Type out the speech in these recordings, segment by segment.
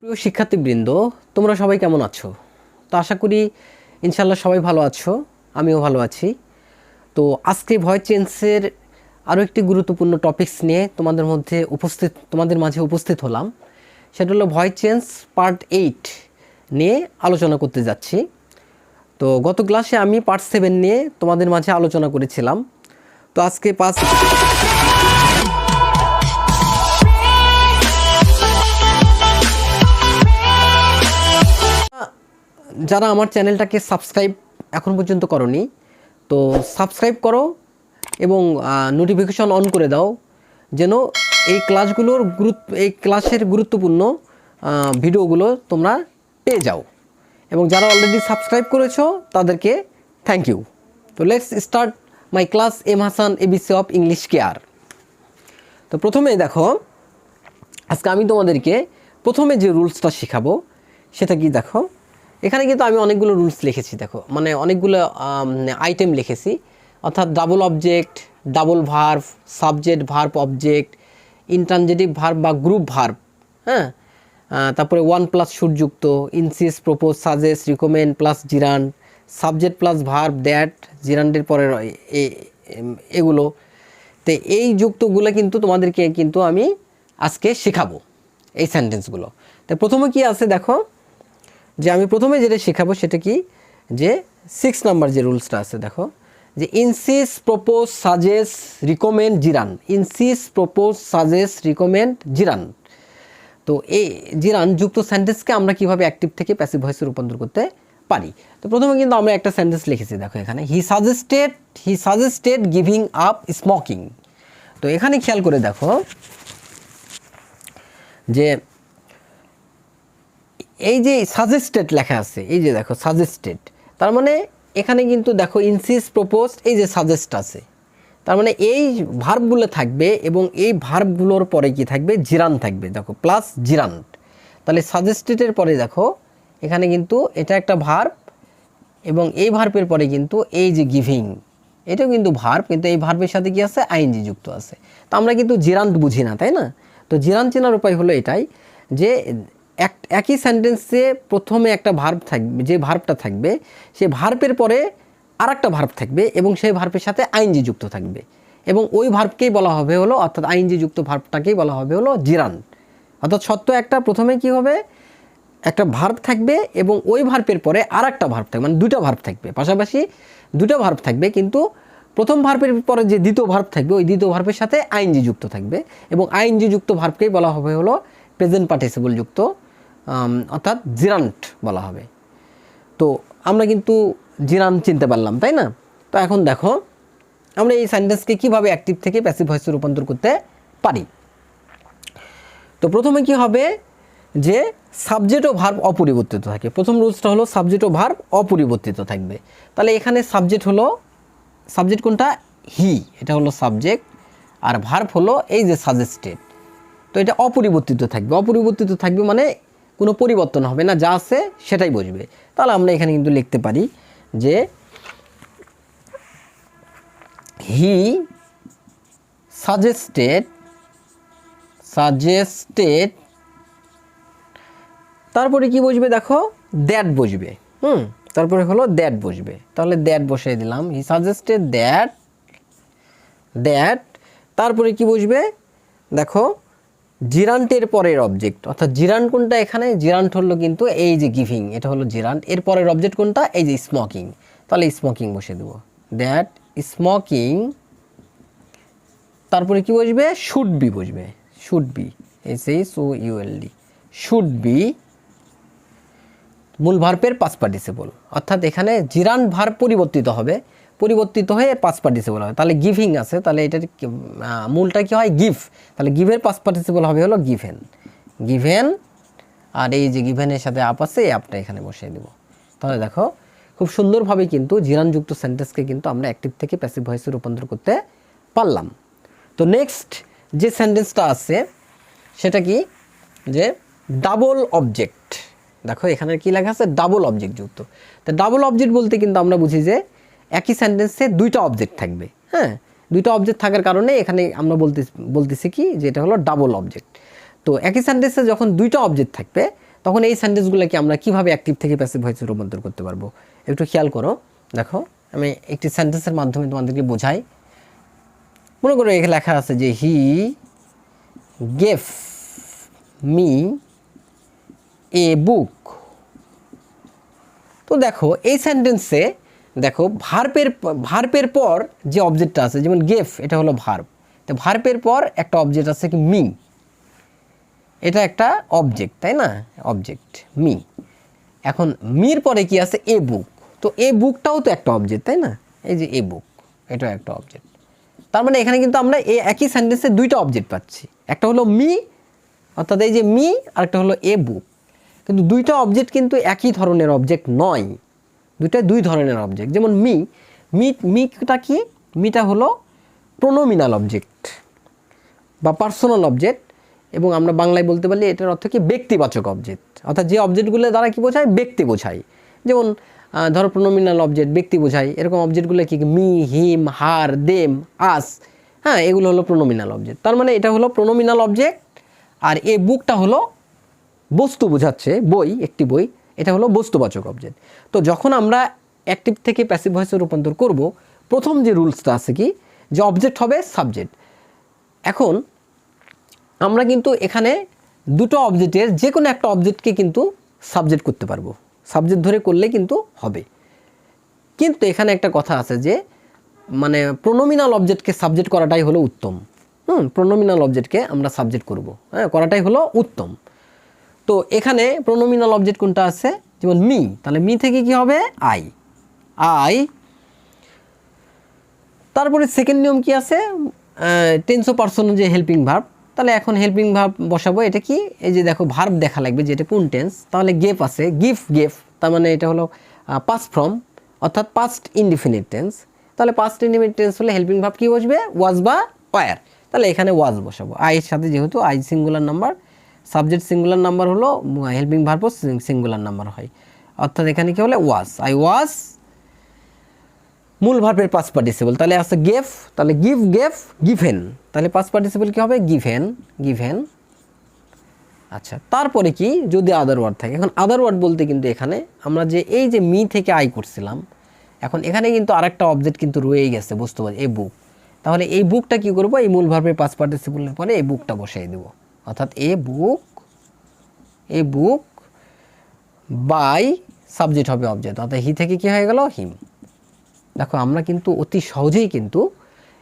প্রিয় শিক্ষার্থীবৃন্দ, তোমরা সবাই কেমন আছো? তো আশা করি ইনশাল্লাহ সবাই ভালো আছো, আমিও ভালো আছি। তো আজকে ভয়েস চেঞ্জের আরও একটি গুরুত্বপূর্ণ টপিকস নিয়ে তোমাদের মাঝে উপস্থিত হলাম। সেটা হলো ভয়েস চেঞ্জ পার্ট 8 নিয়ে আলোচনা করতে যাচ্ছি। তো গত ক্লাসে আমি পার্ট 7 নিয়ে তোমাদের মাঝে আলোচনা করেছিলাম। তো আজকে যারা আমার চ্যানেলটাকে সাবস্ক্রাইব এখন পর্যন্ত করোনি, তো সাবস্ক্রাইব করো এবং নোটিফিকেশন অন করে দাও, যেন এই ক্লাসের গুরুত্বপূর্ণ ভিডিওগুলো তোমরা পেয়ে যাও। এবং যারা অলরেডি সাবস্ক্রাইব করেছো তাদেরকে থ্যাংক ইউ। তো let's start my class M Hasan ABC of English care. তো প্রথমে দেখো, আজকে আমি তোমাদেরকে প্রথমে যে রুলসটা শেখাবো সেটা কি দেখো। এখানে কিন্তু আমি অনেকগুলো রুলস লিখেছি, দেখো মানে অনেকগুলো আইটেম লিখেছি, অর্থাৎ double object, double verb, subject verb object, intransitive verb বা গ্রুপ ভার্ব, হ্যাঁ, তারপরে ওয়ান প্লাস শুটযুক্ত, insist, propose, suggest, recommend plus gerund, subject plus verb that, জিরান্ডের পরে এগুলো। তো এই যুক্তগুলো কিন্তু তোমাদেরকে কিন্তু আমি আজকে শেখাবো, এই সেন্টেন্সগুলো। তো প্রথমে কি আছে দেখো, যে আমি প্রথমে যেটা শেখাবো সেটা কি, যে 6 নাম্বার যে রুলসটা আছে দেখো, যে insist, propose, suggest, recommend, জিরান্ড। Insist, propose, suggest, recommend, জিরান্ড। তো এই জিরান্ড যুক্ত সেন্টেন্সকে আমরা কিভাবে অ্যাক্টিভ থেকে প্যাসিভ ভয়েসে রূপান্তর করতে পারি। তো প্রথমে কিন্তু আমরা একটা সেন্টেন্স লিখেছি দেখো এখানে, he suggested giving up smoking. তো এখানে খেয়াল করে দেখো যে এই যে সাজেস্টেড লেখা আছে, এই যে দেখো সাজেস্টেড, তার মানে এখানে কিন্তু দেখো ইনসিস্ট, প্রপোজ, এই যে সাজেস্ট আছে, তার মানে এই ভার্বগুলো থাকবে এবং এই ভার্বগুলোর পরে কি থাকবে, জিরান থাকবে দেখো, প্লাস জিরান্ড। তাহলে সাজেস্টেডের পরে দেখো এখানে কিন্তু এটা একটা ভার্ব এবং এই ভার্বের পরে কিন্তু এই যে গিভিং, এটাও কিন্তু ভার্ব, কিন্তু এই ভার্বের সাথে কি আছে, আইএনজি যুক্ত আছে। তো আমরা কিন্তু জিরান্ড বুঝি না, তাই না? তো জিরান্ড চেনার উপায় হলো এটাই, যে একই সেন্টেন্সে প্রথমে একটা ভার্ব থাকবে, যে ভার্বটা থাকবে সেই ভার্বের পরে আর একটা ভার্ব থাকবে এবং সেই ভার্বের সাথে আইএনজি যুক্ত থাকবে, এবং ওই ভার্বকেই বলা হবে হলো, অর্থাৎ আইএনজি যুক্ত ভার্বটাকেই বলা হবে হলো জিরান্ড। অর্থাৎ সত্য একটা প্রথমে কি হবে, একটা ভার্ব থাকবে এবং ওই ভার্বের পরে আর একটা ভার্ব থাকবে, মানে দুটো ভার্ব থাকবে, পাশাপাশি দুটো ভার্ব থাকবে, কিন্তু প্রথম ভার্বের পরে যে দ্বিতীয় ভার্ব থাকবে ওই দ্বিতীয় ভার্বের সাথে আইএনজি যুক্ত থাকবে, এবং আইএনজি যুক্ত ভার্বকেই বলা হবে হলো প্রেজেন্ট পার্টিসিপল যুক্ত, অর্থাৎ জিরান্ড বলা হবে। তো আমরা কিন্তু জিরান্ড চিনতে পারলাম, তাই না? তো এখন দেখো আমরা এই সেন্টেন্সকে কীভাবে অ্যাক্টিভ থেকে প্যাসিভ ভয়েসে রূপান্তর করতে পারি। তো প্রথমে কি হবে, যে সাবজেক্ট ও ভার্ব অপরিবর্তিত থাকে। প্রথম রুলসটা হলো সাবজেক্ট ও ভার্ব অপরিবর্তিত থাকবে। তাহলে এখানে সাবজেক্ট কোনটা, হি, এটা হলো সাবজেক্ট, আর ভার্ব হলো এই যে সাজেস্টেড। তো এটা অপরিবর্তিত থাকবে। অপরিবর্তিত থাকবে মানে কোনো পরিবর্তন হবে না, যা আছে সেটাই বসবে। তাহলে আমরা এখানে কিন্তু লিখতে পারি যে হি সাজেস্টেড, তারপরে কি বসবে দেখো, দ্যাট বসবে, তারপরে হলো দ্যাট বসবে। তাহলে দ্যাট বসিয়ে দিলাম, হি সাজেস্টেড দ্যাট। তারপরে কি বসবে দেখো, জিরান্টের পরের অবজেক্ট, অর্থাৎ জিরান্ট কোনটা এখানে, জিরান্ট হলো কিন্তু এই যে গিভিং, এটা হলো জিরান্ট। এর পরের অবজেক্ট কোনটা, এই যে স্মোকিং, তাহলে স্মোকিং বসে দেবো, দ্যাট স্মোকিং। তারপরে কি বসবে, শুড বি বসবে, should be, SHOULD, should be মূল ভার্বের পাস্ট পার্টিসিপল, অর্থাৎ এখানে জিরান্ট ভার্ব পরিবর্তিত হয়ে পাস্ট পার্টিসিপল হবে। তাহলে গিভিং আছে, তাহলে এটার মূলটা কি হয়, গিভ, তাহলে গিভের পাস্ট পার্টিসিপল হবে হলো গিভেন, আর এই যে গিভেনের সাথে আপ আছে, এই আপটা এখানে বসিয়ে দেব। তাহলে দেখো খুব সুন্দরভাবে কিন্তু জিরানযুক্ত সেন্টেন্সকে কিন্তু আমরা অ্যাক্টিভ থেকে প্যাসিভ ভয়েসে রূপান্তর করতে পারলাম। তো নেক্সট যে সেন্টেন্সটা আছে সেটা কি, যে ডাবল অবজেক্ট। দেখো এখানে কি লেখা আছে, ডাবল অবজেক্ট যুক্ত। তো ডাবল অবজেক্ট বলতে কিন্তু আমরা বুঝি যে একই সেন্টেন্সে দুইটা অবজেক্ট থাকবে, হ্যাঁ, দুইটা অবজেক্ট থাকার কারণে এখানে আমরা বলতেছি কি, যে এটা হলো ডাবল অবজেক্ট। তো একই সেন্টেন্সে যখন দুইটা অবজেক্ট থাকবে তখন এই সেন্টেন্সগুলোকে আমরা কিভাবে অ্যাক্টিভ থেকে প্যাসিভ ভয়েসে রূপান্তর করতে পারবো একটু খেয়াল করো। দেখো আমি একটি সেন্টেন্সের মাধ্যমে তোমাদেরকে বোঝাই। মনে করো এখানে লেখা আছে যে হি গেভ মি এ বুক। তো দেখো এই সেন্টেন্সে দেখো ভার্বের পর যে অবজেক্টটা আছে, যেমন গেভ এটা হলো ভার্ব, তো ভার্বের পর একটা অবজেক্ট আছে কি মি, এটা একটা অবজেক্ট তাই না, অবজেক্ট মি। এখন মির পরে কি আছে এ বুক, তো এ বুকটাও তো একটা অবজেক্ট তাই না, এই যে এ বুক এটাও একটা অবজেক্ট। তার মানে এখানে কিন্তু আমরা এই একই সেন্টেন্সে দুইটা অবজেক্ট পাচ্ছি, একটা হলো মি অর্থাৎ এই যে মি, আর একটা হলো এ বুক। কিন্তু দুইটা অবজেক্ট কিন্তু একই ধরনের অবজেক্ট নয়, দুই ধরনের অবজেক্ট। যেমন মিটা কি, মিটা হলো প্রোনোমিনাল অবজেক্ট বা পার্সোনাল অবজেক্ট, এবং আমরা বাংলায় বলতে পারি এটার অর্থ কি ব্যক্তিবাচক অবজেক্ট, অর্থাৎ যে অবজেক্টগুলো দ্বারা কি বোঝায়, ব্যক্তি বোঝায়। যেমন ধরো প্রোনোমিনাল অবজেক্ট ব্যক্তি বোঝায়, এরকম অবজেক্টগুলো কি মি, হিম, হার, দেম, আস, হ্যাঁ এগুলো হলো প্রোনোমিনাল অবজেক্ট। তার মানে এটা হলো প্রোনোমিনাল অবজেক্ট, আর এই বুকটা হলো বস্তু বোঝাচ্ছে, বই, একটি বই, এটা হলো বস্তুবাচক অবজেক্ট। তো যখন আমরা অ্যাক্টিভ থেকে প্যাসিভ ভয়েসে রূপান্তর করব, প্রথম যে রুলসটা আছে কি, যে অবজেক্ট হবে সাবজেক্ট। এখন আমরা কিন্তু এখানে দুটো অবজেক্টের যে কোনো একটা অবজেক্টকে কিন্তু সাবজেক্ট করতে পারবো, সাবজেক্ট ধরে করলে কিন্তু হবে। কিন্তু এখানে একটা কথা আছে যে মানে প্রোনোমিনাল অবজেক্টকে সাবজেক্ট করাটাই হলো উত্তম। প্রোনোমিনাল অবজেক্টকে আমরা সাবজেক্ট করব, হ্যাঁ করাটাই হলো উত্তম। তো এখানে প্রোনোমিনাল অবজেক্ট কোনটা আছে, যেমন মি, তাহলে মি থেকে কি হবে আই। তারপরে সেকেন্ড নিয়ম কি আছে, টেন্স ও পার্সন যে হেল্পিং ভার্ব, তাহলে এখন হেল্পিং ভার্ব বসাবো। এটা কি, এই যে দেখো ভার্ব দেখা লাগবে যে এটা কোন টেন্স, তাহলে গেভ আছে, গেভ, তার মানে এটা হলো পাস্ট ফর্ম অর্থাৎ পাস্ট ইনডিফিনিট টেন্স। তাহলে পাস্ট ইনডিফিনিট টেন্স হলে হেল্পিং ভার্ব কি বসবে, ওয়াজ বা ওয়ার, তাহলে এখানে ওয়াজ বসাবো। আইয়ের সাথে যেহেতু I singular number, subject singular number হলো, হেল্পিং ভার্বও সিঙ্গুলার নাম্বার হয়, অর্থাৎ এখানে কি হলো ওয়াজ, আই ওয়াজ মূল ভার্বের পাস্ট পার্টিসিপল, তাহলে আছে গেভ, তাহলে গেভ, গিভেন, তাহলে পাস্ট পার্টিসিপল কি হবে গিভেন। আচ্ছা, তারপরে কি যদি আদার ওয়ার্ড থাকে, এখন আদার ওয়ার্ড বলতে কিন্তু এখানে আমরা যে এই যে মি থেকে আই করছিলাম, এখন এখানে কিন্তু আরেকটা অবজেক্ট কিন্তু রয়েই গেছে বস্তুবাদী, এই বুক। তাহলে এই বুকটা কি করব, এই মূল ভার্বের পাস্ট পার্টিসিপলের পরে এই বুকটা বসিয়ে দেব, অর্থাৎ এ বুক বাই সাবজেক্ট হবে অবজেক্ট, অর্থাৎ হি থেকে কি হয়ে গেল হিম। দেখো আমরা কিন্তু অতি সহজেই কিন্তু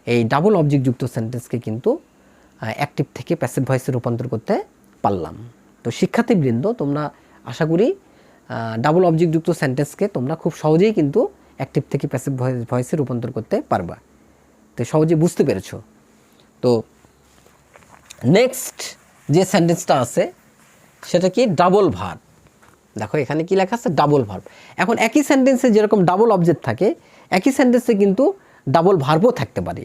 এই ডাবল অবজেক্টযুক্ত সেন্টেন্সকে কিন্তু অ্যাক্টিভ থেকে প্যাসিভ ভয়েসে রূপান্তর করতে পারলাম। তো শিক্ষার্থীবৃন্দ, তোমরা আশা করি ডাবল অবজেক্টযুক্ত সেন্টেন্সকে তোমরা খুব সহজেই কিন্তু অ্যাক্টিভ থেকে প্যাসিভ ভয়েসে রূপান্তর করতে পারবা, তো সহজে বুঝতে পেরেছো। তো নেক্সট যে সেন্টেন্সটা আছে সেটা কি, ডাবল ভার্ব। দেখো এখানে কি লেখা আছে, ডাবল ভার্ব। এখন একই সেন্টেন্সে যেরকম ডাবল অবজেক্ট থাকে, একই সেন্টেন্সে কিন্তু ডাবল ভার্বও থাকতে পারে।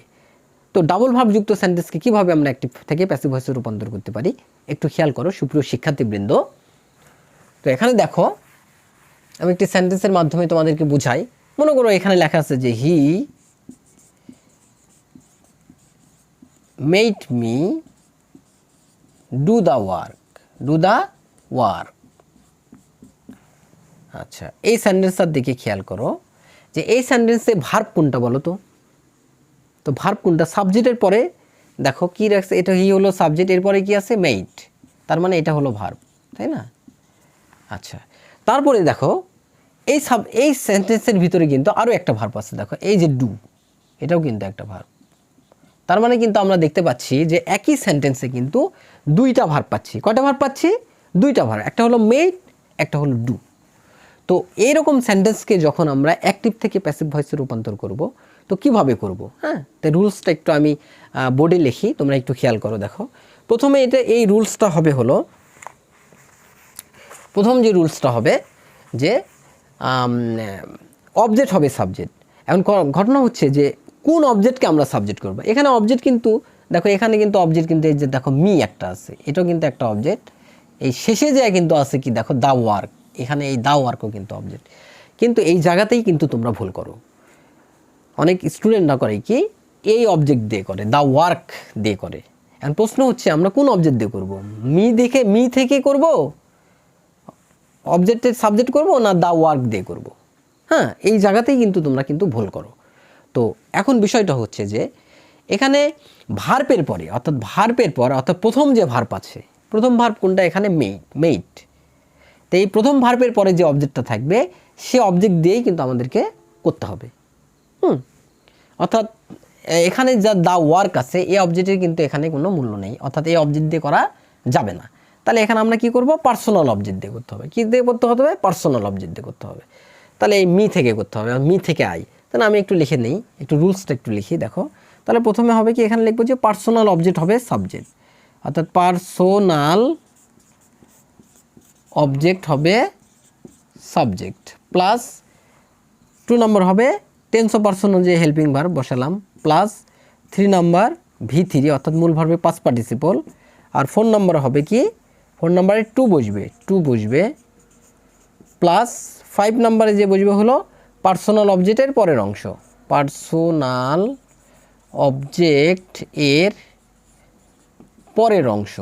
তো ডাবল ভার্বযুক্ত সেন্টেন্সকে কীভাবে আমরা অ্যাক্টিভ থেকে প্যাসিভ ভয়েসে রূপান্তর করতে পারি একটু খেয়াল করো সুপ্রিয় শিক্ষার্থীবৃন্দ। তো এখানে দেখো আমি একটি সেন্টেন্সের মাধ্যমে তোমাদেরকে বুঝাই। মনে করো এখানে লেখা আছে যে he made me do the work. আচ্ছা, এই সেন্টেন্সটার দিকে খেয়াল করো যে এই সেন্টেন্সে ভার্ব কোনটা বলো তো ভার্ব কোনটা, সাবজেক্টের পরে দেখো কি রাখছে, এটা হি হলো সাবজেক্ট, এরপরে কি আছে মেড, তার মানে এটা হলো ভার্ব, তাই না। আচ্ছা, তারপরে দেখো এই সেন্টেন্সের ভিতরে কিন্তু আরও একটা ভার্ব আছে, দেখো এই যে ডু, এটাও কিন্তু একটা ভার্ব। তার মানে কিন্তু আমরা দেখতে পাচ্ছি যে একই সেন্টেন্সে কিন্তু দুইটা ভার্ব পাচ্ছি। কয়টা ভার্ব পাচ্ছি, দুইটা ভার্ব, একটা হলো মেড, একটা হলো ডু। তো এইরকম সেন্টেন্সকে যখন আমরা অ্যাক্টিভ থেকে প্যাসিভ ভয়েসে রূপান্তর করব, তো কিভাবে করব, হ্যাঁ তো রুলসটা একটু আমি বোর্ডে লিখি, তোমরা একটু খেয়াল করো। দেখো প্রথমে এই রুলসটা হবে হলো, প্রথম যে রুলসটা হবে যে অবজেক্ট হবে সাবজেক্ট। এখন ঘটনা হচ্ছে যে কোন অবজেক্টকে আমরা সাবজেক্ট করব। এখানে অবজেক্ট কিন্তু দেখো, এখানে কিন্তু অবজেক্ট কিন্তু এই যে দেখো মি একটা আছে, এটাও কিন্তু একটা অবজেক্ট। এই শেষে যায় কিন্তু আছে কি দেখো দ্য ওয়ার্ক, এখানে এই দ্য ওয়ার্কও কিন্তু অবজেক্ট। কিন্তু এই জায়গাতেই কিন্তু তোমরা ভুল করো, অনেক স্টুডেন্টরা করে কি এই অবজেক্ট দিয়ে করে, দ্য ওয়ার্ক দিয়ে করে। এখন প্রশ্ন হচ্ছে আমরা কোন অবজেক্ট দিয়ে করব, মি থেকে করব অবজেক্টের সাবজেক্ট করব না দ্য ওয়ার্ক দিয়ে করব। হ্যাঁ, এই জায়গাতেই কিন্তু তোমরা কিন্তু ভুল করো। তো এখন বিষয়টা হচ্ছে যে এখানে ভার্বের পরে অর্থাৎ প্রথম যে ভার্ব আছে, প্রথম ভার্ব কোনটা এখানে? মেইট। তো এই প্রথম ভার্বের পরে যে অবজেক্টটা থাকবে সে অবজেক্ট দিয়েই কিন্তু আমাদেরকে করতে হবে। অর্থাৎ এখানে যা দ্য ওয়ার্ক আছে এই অবজেক্টের কিন্তু এখানে কোনো মূল্য নেই, অর্থাৎ এই অবজেক্ট দিয়ে করা যাবে না। তাহলে এখানে আমরা কি করব? পার্সোনাল অবজেক্ট দিয়ে করতে হবে। কি দিয়ে করতে হবে? পার্সোনাল অবজেক্ট দিয়ে করতে হবে। তাহলে এই মি থেকে করতে হবে, মি থেকে আই। তাহলে আমি একটু লিখে নেই, একটু রুলসটা একটু লিখি, দেখো। তাহলে প্রথমে হবে কি, এখানে লিখবো যে পার্সোনাল অবজেক্ট হবে সাবজেক্ট, অর্থাৎ পার্সোনাল অবজেক্ট হবে সাবজেক্ট, প্লাস 2 নম্বর হবে টেন্স অফ পার্সন অনুযায়ী হেল্পিং ভার্ব বসালাম, প্লাস 3 নম্বর V3 অর্থাৎ মূল ভার্বের পাস্ট পার্টিসিপল, আর 4 নম্বর হবে কি, 4 নম্বরে টু বসবে, প্লাস 5 নম্বরে যে বসবে হলো পার্সোনাল অবজেক্টের পরের অংশ, পার্সোনাল অবজেক্ট এর পরের অংশ।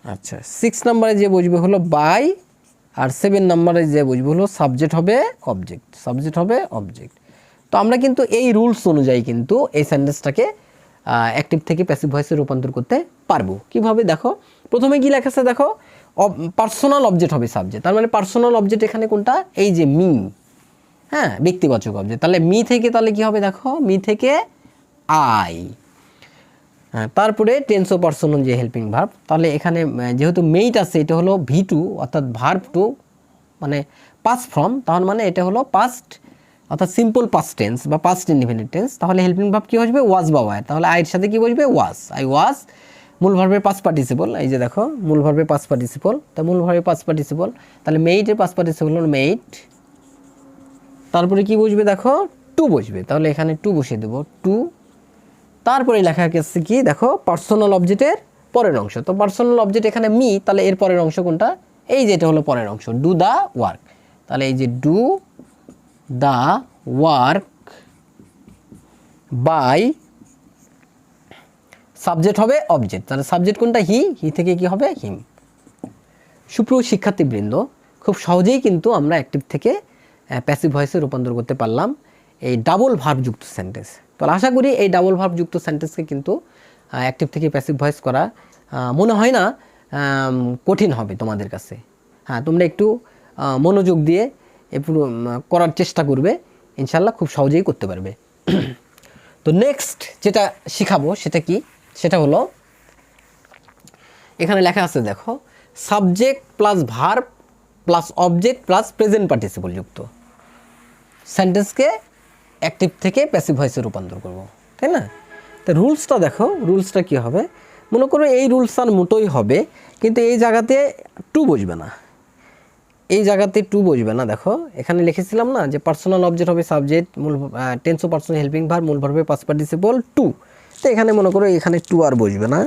আচ্ছা, 6 নম্বরে যে বসবে হলো বাই, আর 7 নম্বরে যে বসবে হলো সাবজেক্ট হবে অবজেক্ট। তো আমরা কিন্তু এই রুলস অনুযায়ী কিন্তু এই সেন্টেন্সটাকে অ্যাক্টিভ থেকে প্যাসিভ ভয়েসে রূপান্তর করতে পারবো। কিভাবে? দেখো, প্রথমে কি লেখা আছে, দেখো পার্সোনাল অবজেক্ট হবে সাবজেক্ট, তার মানে পার্সোনাল অবজেক্ট এখানে কোনটা? এই যে মি, হ্যাঁ, ব্যক্তিবাচক অবজেক্ট। তাহলে মি থেকে তাহলে কি হবে? দেখো, মি থেকে আই। হ্যাঁ, তারপরে টেন্স অফ পার্সন যে হেল্পিং ভার্ব, তাহলে এখানে যেহেতু মেইট আছে এটা হলো V2 অর্থাৎ ভার্ব টু মানে পাস্ট ফর্ম, তাহলে মানে এটা হলো পাস্ট অর্থাৎ সিম্পল পাস্ট টেন্স বা পাস্ট ইনডিফিনিট টেন্স। তাহলে হেল্পিং ভার্ব কি বসবে? ওয়াজ বা ওয়ার। তাহলে আইয়ের সাথে কি বসবে? ওয়াজ। আই ওয়াজ মূল ভার্বের পাস্ট পার্টিসিপল, এই যে দেখো মূল ভার্বের পাস্ট পার্টিসিপল, তা মূল ভার্বের পাস্ট পার্টিসিপল, তাহলে মেইটের পাস্ট পার্টিসিপল হলো মেইট। তারপরে কি বসবে? দেখো টু বসবে, তাহলে এখানে টু বসিয়ে দেবো, টু। তারপরে লেখা আছে কি, দেখো পার্সোনাল অবজেক্টের পরের অংশ। তো পার্সোনাল অবজেক্ট এখানে মি, তাহলে এর পরের অংশ কোনটা? এই যে এটা হলো পরের অংশ, ডু দ্য ওয়ার্ক। তাহলে এই যে do the work by, subject হবে অবজেক্ট, তাহলে সাবজেক্ট কোনটা? হি থেকে কি হবে? হিম। সুপ্রিয় শিক্ষার্থীবৃন্দ, খুব সহজেই কিন্তু আমরা অ্যাক্টিভ থেকে প্যাসিভ ভয়েসে রূপান্তর করতে পারলাম এই ডাবল ভার্বযুক্ত সেন্টেন্স। তাহলে আশা করি এই ডাবল ভার্বযুক্ত সেন্টেন্সকে কিন্তু অ্যাক্টিভ থেকে প্যাসিভ ভয়েস করা মনে হয় না কঠিন হবে তোমাদের কাছে। হ্যাঁ, তোমরা একটু মনোযোগ দিয়ে একটু করার চেষ্টা করবে, ইনশাল্লাহ খুব সহজেই করতে পারবে। তো নেক্সট যেটা শিখাবো সেটা কি? সেটা হলো এখানে লেখা আছে, দেখো subject plus verb plus object plus present participle যুক্ত সেন্টেন্সকে অ্যাক্টিভ থেকে প্যাসিভ ভয়েসে রূপান্তর করব, তাই না? তো রুলসটা দেখো, রুলসটা কী হবে? মনে করো এই রুলস আর মতোই হবে, কিন্তু এই জায়গাতে টু বসবে না, দেখো এখানে লিখেছিলাম না যে পার্সোনাল অবজেক্ট হবে সাবজেক্ট, মূল tense of person helping verb, মূল ভার্বের পাস্ট পার্টিসিপল টু। তো এখানে মনে করো এখানে টু আর বসবে না।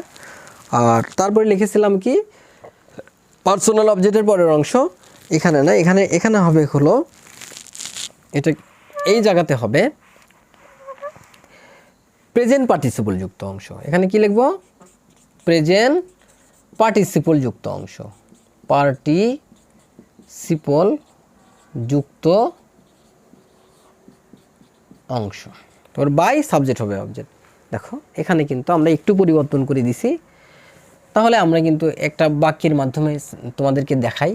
আর তারপরে লিখেছিলাম কি, পার্সোনাল অবজেক্টের পরের অংশ এখানে না, এখানে হবে হলো এটা, এই জায়গাতে হবে প্রেজেন্ট পার্টিসিপল যুক্ত অংশ। এখানে কি লিখব? প্রেজেন্ট পার্টিসিপল যুক্ত অংশ, পার্টিসিপল যুক্ত অংশ। তোর বাই সাবজেক্ট হবে অবজেক্ট। দেখো এখানে কিন্তু আমরা একটু পরিবর্তন করে দিছি, তাহলে আমরা কিন্তু একটা বাক্যের মাধ্যমে তোমাদেরকে দেখাই।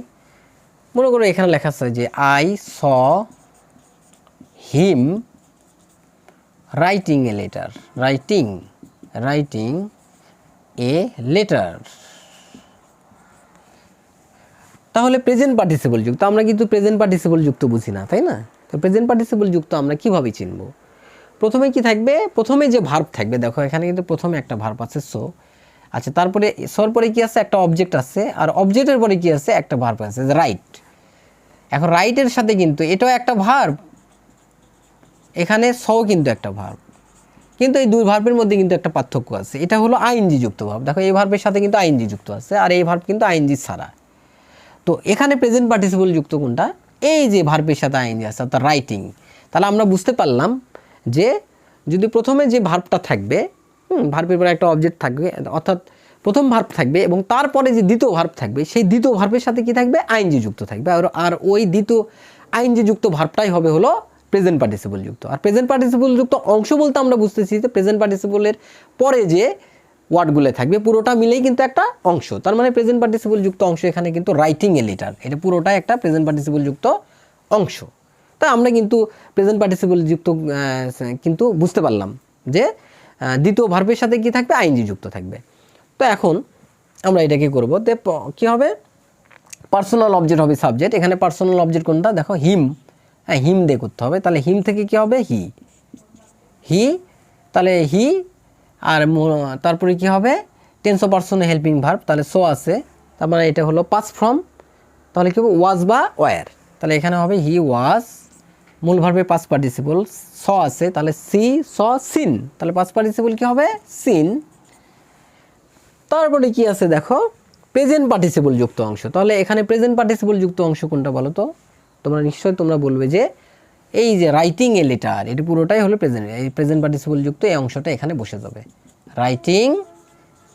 মনে করো এখানে লেখা আছে যে I saw him writing a letter, writing a letter. তাহলে প্রেজেন্ট পার্টিসিপল যুক্ত, আমরা কিন্তু প্রেজেন্ট পার্টিসিপল যুক্ত বুঝি না, তাই না? তো প্রেজেন্ট পার্টিসিপল যুক্ত আমরা কিভাবে চিনব? প্রথমে কি থাকবে? প্রথমে যে ভার্ব থাকবে, দেখো এখানে কিন্তু প্রথমে একটা ভার্ব আছে সো। আচ্ছা, তারপরে সোর পরে কি আছে? একটা অবজেক্ট আছে, আর অবজেক্টের পরে কি আছে? একটা ভার্ব আছে, রাইট। এখন রাইটের সাথে কিন্তু এটাও একটা ভার্ব, এখানে সও কিন্তু একটা ভার্ব, কিন্তু এই দুই ভার্বের মধ্যে কিন্তু একটা পার্থক্য আছে। এটা হলো আইএনজি যুক্ত ভার্ব। দেখো এই ভার্বের সাথে কিন্তু আইএনজি যুক্ত আছে, আর এই ভার্ব কিন্তু আইএনজি ছাড়া। তো এখানে প্রেজেন্ট পার্টিসিপল যুক্ত কোনটা? এই যে ভার্বের সাথে আইএনজি আছে, অর্থাৎ রাইটিং। তাহলে আমরা বুঝতে পারলাম যে যদি প্রথমে যে ভার্বটা থাকবে, ভার্বের পরে একটা অবজেক্ট থাকবে, অর্থাৎ প্রথম ভার্ব থাকবে এবং তারপরে যে দ্বিতীয় ভার্ব থাকবে সেই দ্বিতীয় ভার্বের সাথে কি থাকবে, আইএনজি যুক্ত থাকবে। আর ওই দ্বিতীয় আইএনজি যুক্ত ভার্বটাই হবে হলো প্রেজেন্ট পার্টিসিপল যুক্ত। আর প্রেজেন্ট পার্টিসিপল যুক্ত অংশ বলতে আমরা বুঝতেছি যে প্রেজেন্ট পার্টিসিপলের পরে যে ওয়ার্ডগুলো থাকবে পুরোটা মিলেই কিন্তু একটা অংশ। তার মানে প্রেজেন্ট পার্টিসিপল যুক্ত অংশ এখানে কিন্তু রাইটিং এ লেটার, এটা পুরোটাই একটা প্রেজেন্ট পার্টিসিপল যুক্ত অংশ। তাই আমরা কিন্তু প্রেজেন্ট পার্টিসিপল যুক্ত কিন্তু বুঝতে পারলাম যে দ্বিতীয় ভার্বের সাথে কি থাকবে, আইএনজি যুক্ত থাকবে। তো এখন আমরা এটাকে করবো, তো কী হবে, পার্সোনাল অবজেক্ট হবে সাবজেক্ট। এখানে পার্সোনাল অবজেক্ট কোনটা, দেখো হিম, হ্যাঁ হিম দিয়ে করতে হবে। তাহলে হিম থেকে কি হবে, হি, তাহলে হি, আর তারপরে কি হবে, টেন্স অফ পার্সনে হেল্পিং ভার্ব, তাহলে সো আছে, তার মানে এটা হলো পাস্ট ফর্ম, তাহলে কি হবে ওয়াজ বা ওয়ার, তাহলে এখানে হবে হি ওয়াজ, মূল ভার্বে পাস্ট পার্টিসিপল, স আছে, তাহলে সি, স, সিন, তাহলে পাস্ট পার্টিসিপল কি হবে, সিন। তারপরে কি আছে দেখো, প্রেজেন্ট পার্টিসিপল যুক্ত অংশ। তাহলে এখানে প্রেজেন্ট পার্টিসিপল যুক্ত অংশ কোনটা বলো তো, তোমরা নিশ্চয়ই তোমরা বলবে যে এই যে রাইটিং এ লেটার, এটা পুরোটাই হলো প্রেজেন্ট, এই প্রেজেন্ট পার্টিসিপল যুক্ত এই অংশটা এখানে বসে যাবে। রাইটিং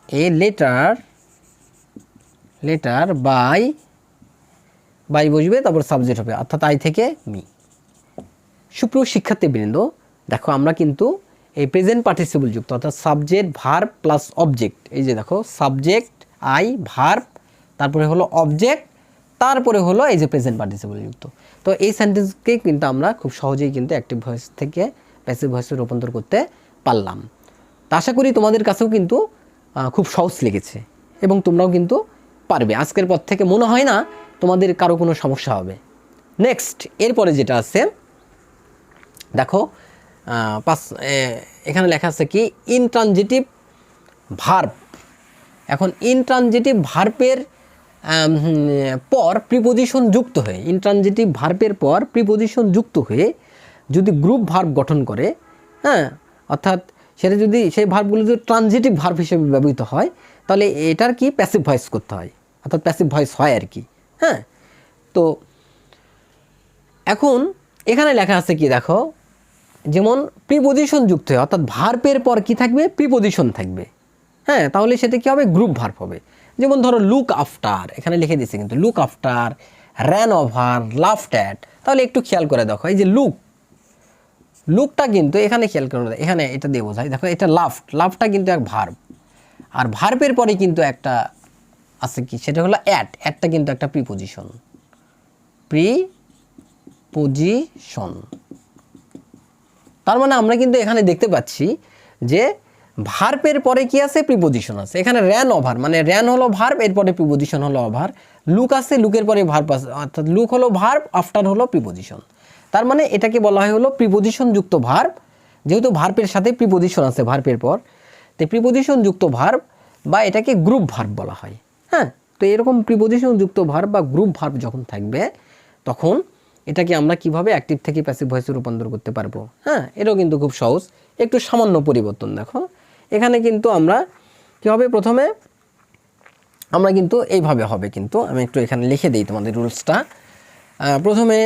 এ লেটার বাই বসবে, তারপর সাবজেক্ট হবে, অর্থাৎ আই থেকে মি। সুপ্রিয় শিক্ষার্থীবৃন্দ, দেখো আমরা কিন্তু এই প্রেজেন্ট পার্টিসিপল যুক্ত অর্থাৎ সাবজেক্ট ভার্ব প্লাস অবজেক্ট, এই যে দেখো সাবজেক্ট আই, ভার্ব, তারপরে হলো অবজেক্ট, তারপরে হলো এই যে প্রেজেন্ট পার্টিসিপল যুক্ত। তো এই সেন্টেন্সকে কিন্তু আমরা খুব সহজেই কিন্তু অ্যাক্টিভ ভয়েস থেকে প্যাসিভ ভয়েসে রূপান্তর করতে পারলাম। তা আশা করি তোমাদের কাছেও কিন্তু খুব সহজ লেগেছে এবং তোমরাও কিন্তু পারবে। আজকের পর থেকে মনে হয় না তোমাদের কারো কোনো সমস্যা হবে। নেক্সট এরপরে যেটা আছে দেখো, এখানে লেখা আছে কি, ইনট্রানজিটিভ ভার্ব। এখন ইনট্রানজিটিভ ভার্বের পর প্রিপোজিশন যুক্ত হয়ে, ইনট্রানজিটিভ ভার্বের পর প্রিপোজিশন যুক্ত হয়ে যদি গ্রুপ ভার্ব গঠন করে, হ্যাঁ, অর্থাৎ সেটা যদি সেই ভার্বগুলো যদি ট্রানজিটিভ ভার্ব হিসেবে ব্যবহৃত হয়, তাহলে এটার কি প্যাসিভ ভয়েস করতে হয়, অর্থাৎ প্যাসিভ ভয়েস হয় আর কি। হ্যাঁ, তো এখন এখানে লেখা আছে কি দেখো, যেমন প্রিপোজিশন যুক্ত হয় অর্থাৎ ভার্বের পর কি থাকবে, প্রিপোজিশন থাকবে। হ্যাঁ, তাহলে সেটা কি হবে, গ্রুপ ভার্ব হবে। যেমন ধরো লুক আফটার, এখানে লিখে দিয়েছে কিন্তু look after, ran over, laughed at. তাহলে একটু খেয়াল করে দেখো, এই যে লুকটা কিন্তু এখানে খেয়াল করে, এখানে এটা দিয়ে বোঝায়, দেখো এটা লাফটা কিন্তু এক ভার্ব, আর ভার্বের পরে কিন্তু একটা আছে কি, সেটা হলো অ্যাটটা কিন্তু একটা প্রিপোজিশন। তার মানে আমরা কিন্তু এখানে দেখতে পাচ্ছি যে ভার্বের পরে কি আছে, প্রিপোজিশন আছে। এখানে র্যান ওভার, মানে র্যান হলো ভার্ব, এরপরে প্রিপোজিশন হলো ওভার। লুক আছে, লুকের পরে ভার্ব আছে, অর্থাৎ লুক হলো ভার্ব, আফটার হলো প্রিপোজিশন। তার মানে এটাকে বলা হয় হলো প্রিপোজিশন যুক্ত ভার্ব, যেহেতু ভার্বের সাথে প্রিপোজিশন আছে ভার্বের পর, তো প্রিপোজিশন যুক্ত ভার্ব বা এটাকে গ্রুপ ভার্ব বলা হয়। হ্যাঁ, তো এরকম প্রিপোজিশন যুক্ত ভার্ব বা গ্রুপ ভার্ব যখন থাকবে, তখন এটাকে আমরা কিভাবে অ্যাক্টিভ থেকে প্যাসিভ ভয়েসে রূপান্তর করতে পারবো। হ্যাঁ, এটাও কিন্তু খুব সহজ, একটু সামান্য পরিবর্তন। দেখো এখানে কিন্তু আমরা কী হবে, প্রথমে আমরা কিন্তু এইভাবে হবে, কিন্তু আমি একটু এখানে লিখে দিই তোমাদের রুলসটা। প্রথমে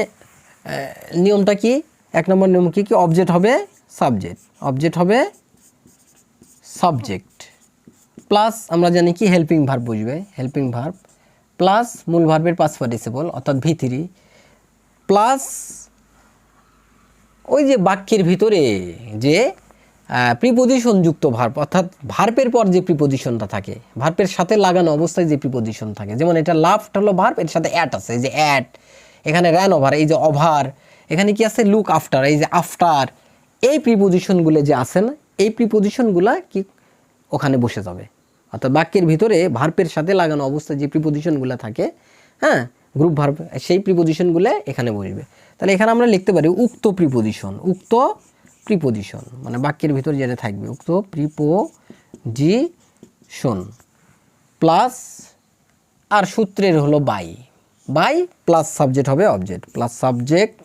নিয়মটা কি, 1 নম্বর নিয়ম কি, অবজেক্ট হবে সাবজেক্ট প্লাস আমরা জানি কি হেল্পিং ভার্ব বুঝবে, হেল্পিং ভার্ব প্লাস মূল ভার্বের পাস্ট পার্টিসিপল অর্থাৎ V3 প্লাস ওই যে বাক্যের ভিতরে যে প্রিপোজিশন যুক্ত ভার্ব, অর্থাৎ ভার্বের পর যে প্রিপোজিশনটা থাকে, ভার্বের সাথে লাগানো অবস্থায় যে প্রিপোজিশন থাকে, যেমন এটা লাফট হলো ভার্ব, এর সাথে অ্যাট আছে, এই যে অ্যাট, এখানে র্যান ওভার, এই যে ওভার, এখানে কি আছে লুক আফটার, এই যে আফটার, এই প্রিপোজিশনগুলো যে আছে না, এই প্রিপোজিশনগুলো কি ওখানে বসে যাবে। অর্থাৎ বাক্যের ভিতরে ভার্বের সাথে লাগানো অবস্থায় যে প্রিপোজিশনগুলো থাকে, হ্যাঁ, গ্রুপ ভার্ব, সেই প্রিপোজিশনগুলো এখানে বসবে। তাহলে এখানে আমরা লিখতে পারি উক্ত প্রিপোজিশন, মানে বাক্যের ভিতরে যেটা থাকবে উক্ত প্রিপোজিশন প্লাস, আর সূত্রের হলো বাই প্লাস সাবজেক্ট হবে অবজেক্ট, প্লাস সাবজেক্ট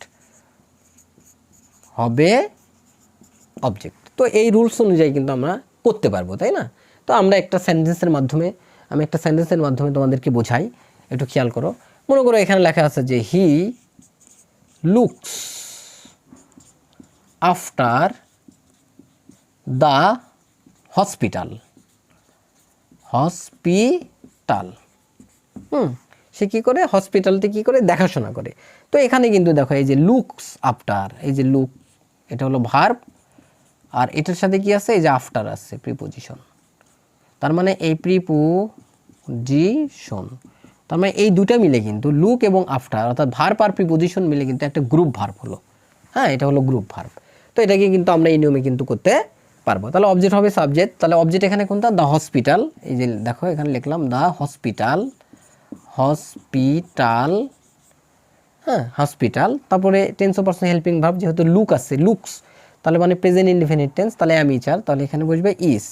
হবে অবজেক্ট। তো এই রুলস অনুযায়ী কিন্তু আমরা করতে পারবো, তাই না? তো আমরা একটা সেন্টেন্সের মাধ্যমে তোমাদেরকে বোঝাই, একটু খেয়াল করো। মনে করো এখানে লেখা আছে যে he looks after the hospital hospital. সে কী করে, হসপিটালটি কী করে, দেখাশোনা করে। তো এখানে কিন্তু দেখো এই যে লুকস আফটার, এই যে লুক, এটা হলো ভার্ব, আর এটার সাথে কি আছে, এই যে আফটার আছে প্রিপোজিশন। তার মানে এই প্রিপোজিশন, তার মানে এই দুটা মিলে কিন্তু লুক এবং আফটার অর্থাৎ ভার্ব আর প্রিপোজিশন মিলে কিন্তু একটা গ্রুপ ভার্ব হলো। হ্যাঁ, এটা হলো গ্রুপ ভার্ব। তো এটাকে কিন্তু আমরা এই নিয়মে কিন্তু করতে পারবো। তাহলে অবজেক্ট হবে সাবজেক্ট, তাহলে অবজেক্ট এখানে কোনটা, দ্য হসপিটাল। এই যে দেখো এখানে লিখলাম দ্য হসপিটাল, হসপিটাল, হ্যাঁ হসপিটাল। তারপরে tense of person helping verb, যেহেতু লুক আছে, লুকস, তাহলে মানে প্রেজেন্ট ইনডিফিনিট টেন্স, তাহলে অ্যামিচার, তাহলে এখানে বসবে ইস।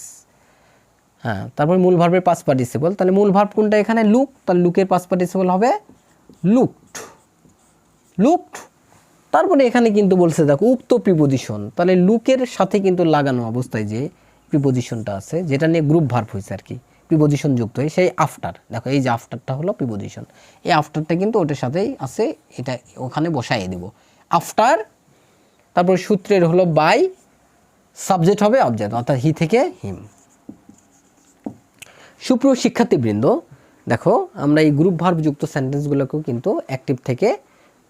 হ্যাঁ, তারপর মূল ভার্বের পাস্ট পার্টিসিপল, তাহলে মূল ভার্ব কোনটা এখানে, লুক, তাহলে লুকের পাস্ট পার্টিসিপল হবে লুকড, লুকড। তারপরে এখানে কিন্তু বলছে দেখো উক্ত প্রিপোজিশন, তাহলে লুকের সাথে কিন্তু লাগানো অবস্থায় যে প্রিপোজিশনটা আছে, যেটা নিয়ে গ্রুপ ভার্ব হয়েছে আর কি, প্রিপোজিশন যুক্ত হয়ে, সেই আফটার, দেখো এই যে আফটারটা হলো প্রিপোজিশন, এই আফটারটা কিন্তু ওটার সাথেই আছে, এটা ওখানে বসাইয়ে দেব আফটার। তারপর সূত্রের হলো বাই, সাবজেক্ট হবে অবজেক্ট, অর্থাৎ হি থেকে হিম। সুপ্রিয় শিক্ষার্থীবৃন্দ, দেখো আমরা এই গ্রুপ ভার্ব যুক্ত সেন্টেন্সগুলোকেও কিন্তু অ্যাক্টিভ থেকে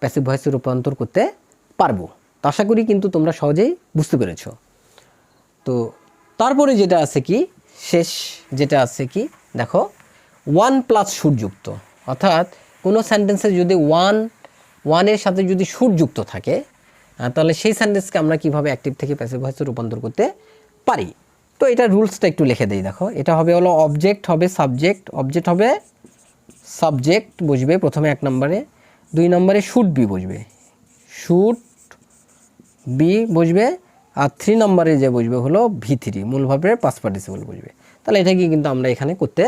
প্যাসিভ ভয়েসে রূপান্তর করতে পারবো। তো আশা করি কিন্তু তোমরা সহজেই বুঝতে পেরেছো। তো তারপরে যেটা আছে কি, শেষ যেটা আছে কি, দেখো ওয়ান প্লাস শুড যুক্ত, অর্থাৎ কোনো সেন্টেন্সে যদি ওয়ানের সাথে যদি শুড যুক্ত থাকে, তাহলে সেই সেন্টেন্সকে আমরা কিভাবে অ্যাক্টিভ থেকে প্যাসিভ ভয়েসে রূপান্তর করতে পারি। তো এটা রুলসটা একটু লিখে দেই। দেখো এটা হবে হলো অবজেক্ট হবে সাবজেক্ট, অবজেক্ট হবে সাবজেক্ট বসবে প্রথমে 1 নম্বরে, 2 নম্বরে শুড বি বসবে, শুড বি বসবে, আর 3 নম্বরে যে বসবে হলো V3, মূল ভার্বের পাস্ট পার্টিসিপল বসবে। তাহলে এটাকে কিন্তু আমরা এখানে করতে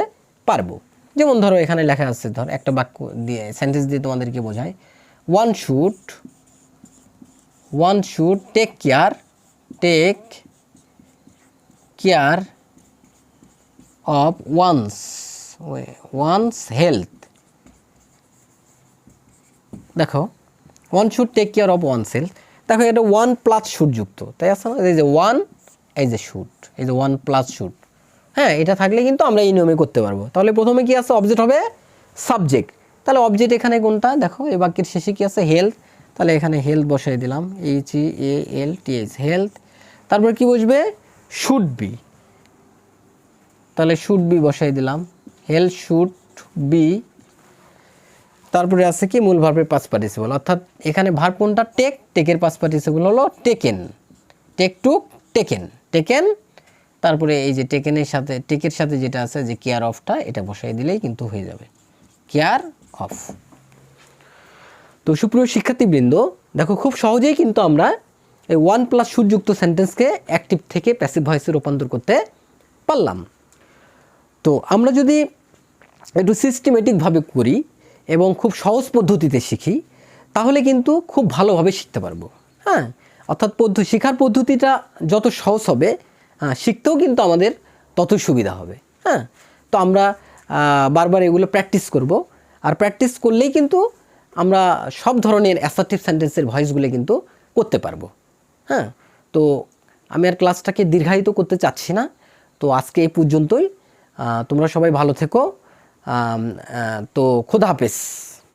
পারবো। যেমন ধরো এখানে লেখা আছে, ধর একটা বাক্য দিয়ে সেন্টেন্স দিয়ে তোমাদেরকে বোঝায়, one should take care of one's health. দেখো one should take care of one's health, দেখো এটা ওয়ান প্লাস শুড যুক্ত, তাই আছে না, এই যে ওয়ান, এই যে শুড, এই যে ওয়ান প্লাস শুড। হ্যাঁ, এটা থাকলে কিন্তু আমরা এই নিয়মে করতে পারবো। তাহলে প্রথমে কি আছে, অবজেক্ট হবে সাবজেক্ট, তাহলে অবজেক্ট এখানে কোনটা, দেখো এই বাক্যের শেষে কি আছে, হেলথ, তাহলে এখানে হেলথ বসাই দিলাম, HEALTH, হেলথ। তারপর কি বসবে, শুড বি, তাহলে শুড বি বসাই দিলাম, হেলথ শুড বি। তারপরে আছে কি, মূল ভার্বের পাস্ট পার্টিসিপল, অর্থাৎ এখানে ভার্ব কোনটা, টেকের পাস্ট পার্টিসিপল হলো টেকেন, টেক টু টেকেন। তারপরে এই যে টেকের সাথে যেটা আছে যে কেয়ার অফটা, এটা বসাই দিলেই কিন্তু হয়ে যাবে কেয়ার অফ। তো সুপ্রিয় শিক্ষার্থীবৃন্দ, দেখো খুব সহজেই কিন্তু আমরা এই ওয়ান প্লাস শুড যুক্ত সেন্টেন্সকে অ্যাক্টিভ থেকে প্যাসিভ ভয়েসে রূপান্তর করতে পারলাম। তো আমরা যদি একটু সিস্টেমেটিকভাবে করি এবং খুব সহজ পদ্ধতিতে শিখি, তাহলে কিন্তু খুব ভালোভাবে শিখতে পারবো। হ্যাঁ, অর্থাৎ শেখার পদ্ধতিটা যত সহজ হবে, শিখতেও কিন্তু আমাদের ততই সুবিধা হবে। হ্যাঁ, তো আমরা বারবার এগুলো প্র্যাকটিস করব, আর প্র্যাকটিস করলেই কিন্তু আমরা সব ধরনের অ্যাসার্টিভ সেন্টেন্সের ভয়েসগুলো কিন্তু করতে পারবো। হ্যাঁ, তো আমি আর ক্লাসটাকে দীর্ঘায়িত করতে চাচ্ছি না। তো আজকে এই পর্যন্তই। তোমরা সবাই ভালো থেকো। তো খোদা হাফেজ।